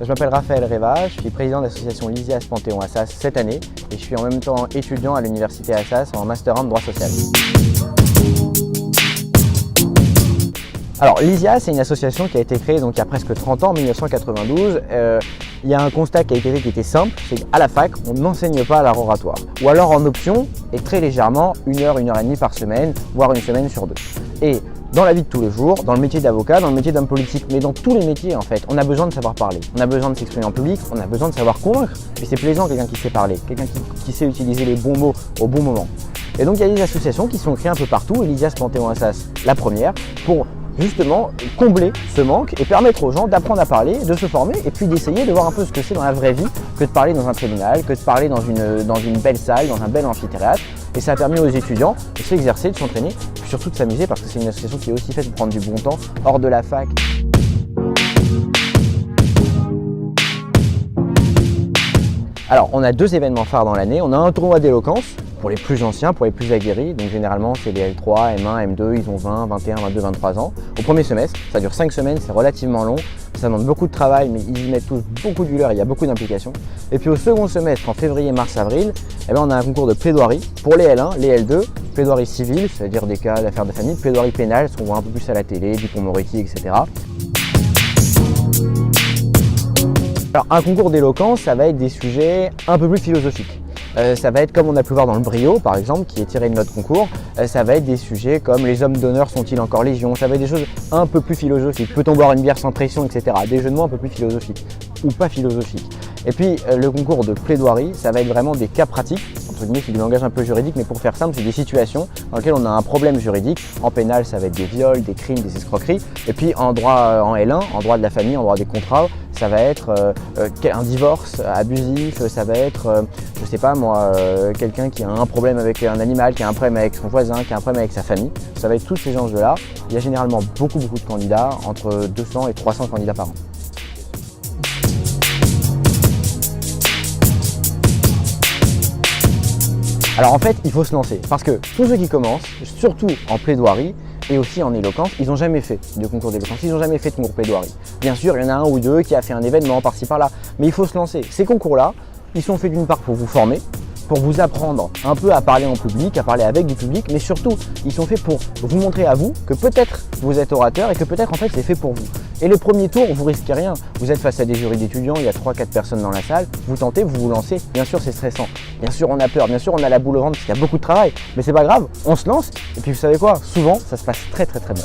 Je m'appelle Raphaël Reva, je suis président de l'association Lysias Panthéon Assas cette année et je suis en même temps étudiant à l'université Assas en Master 1 de droit social. Alors Lysias, c'est une association qui a été créée donc, il y a presque 30 ans, en 1992. Il y a un constat qui a été fait qui était simple, c'est qu'à la fac, on n'enseigne pas l'art oratoire. Ou alors en option, et très légèrement, 1 heure, 1 heure et demie par semaine, voire une semaine sur 2. Et dans la vie de tous les jours, dans le métier d'avocat, dans le métier d'homme politique, mais dans tous les métiers en fait, on a besoin de savoir parler. On a besoin de s'exprimer en public, on a besoin de savoir convaincre. Et c'est plaisant quelqu'un qui sait parler, quelqu'un qui sait utiliser les bons mots au bon moment. Et donc il y a des associations qui sont créées un peu partout, et Lysias Panthéon Assas, la première, pour justement combler ce manque et permettre aux gens d'apprendre à parler, de se former et puis d'essayer de voir un peu ce que c'est dans la vraie vie que de parler dans un tribunal, que de parler dans une belle salle, dans un bel amphithéâtre. Et ça a permis aux étudiants de s'exercer, de s'entraîner, puis surtout de s'amuser parce que c'est une association qui est aussi faite pour prendre du bon temps hors de la fac. Alors on a 2 événements phares dans l'année, on a un tournoi d'éloquence pour les plus anciens, pour les plus aguerris, donc généralement c'est les L3, M1, M2, ils ont 20, 21, 22, 23 ans. Au premier semestre, ça dure 5 semaines, c'est relativement long, ça demande beaucoup de travail, mais ils y mettent tous beaucoup d'heures, il y a beaucoup d'implications. Et puis au second semestre, en février, mars, avril, on a un concours de plaidoirie pour les L1, les L2, plaidoirie civile, c'est-à-dire des cas d'affaires de famille, plaidoirie pénale, ce qu'on voit un peu plus à la télé, Dupond-Moretti, etc. Alors un concours d'éloquence, ça va être des sujets un peu plus philosophiques. Ça va être comme on a pu voir dans le Brio par exemple, qui est tiré de notre concours, ça va être des sujets comme les hommes d'honneur sont-ils encore légion, ça va être des choses un peu plus philosophiques, peut-on boire une bière sans pression, etc. Des jeux de mots un peu plus philosophiques ou pas philosophiques. Et puis le concours de plaidoirie, ça va être vraiment des cas pratiques, entre guillemets c'est du langage un peu juridique, mais pour faire simple, c'est des situations dans lesquelles on a un problème juridique. En pénal, ça va être des viols, des crimes, des escroqueries. Et puis en droit en L1, en droit de la famille, en droit des contrats, ça va être un divorce abusif, ça va être, je sais pas moi, quelqu'un qui a un problème avec un animal, qui a un problème avec son voisin, qui a un problème avec sa famille. Ça va être tous ces enjeux-là. Il y a généralement beaucoup de candidats, entre 200 et 300 candidats par an. Alors en fait, il faut se lancer parce que tous ceux qui commencent, surtout en plaidoirie et aussi en éloquence, ils n'ont jamais fait de concours d'éloquence, ils n'ont jamais fait de concours plaidoirie. Bien sûr, il y en a un ou deux qui a fait un événement par-ci par-là, mais il faut se lancer. Ces concours-là, ils sont faits d'une part pour vous former, pour vous apprendre un peu à parler en public, à parler avec du public, mais surtout, ils sont faits pour vous montrer à vous que peut-être vous êtes orateur et que peut-être en fait c'est fait pour vous. Et le premier tour, vous risquez rien. Vous êtes face à des jurys d'étudiants, il y a 3-4 personnes dans la salle, vous tentez, vous vous lancez. Bien sûr, c'est stressant. Bien sûr, on a peur. Bien sûr, on a la boule au ventre parce qu'il y a beaucoup de travail. Mais c'est pas grave, on se lance. Et puis vous savez quoi? Souvent, ça se passe très bien.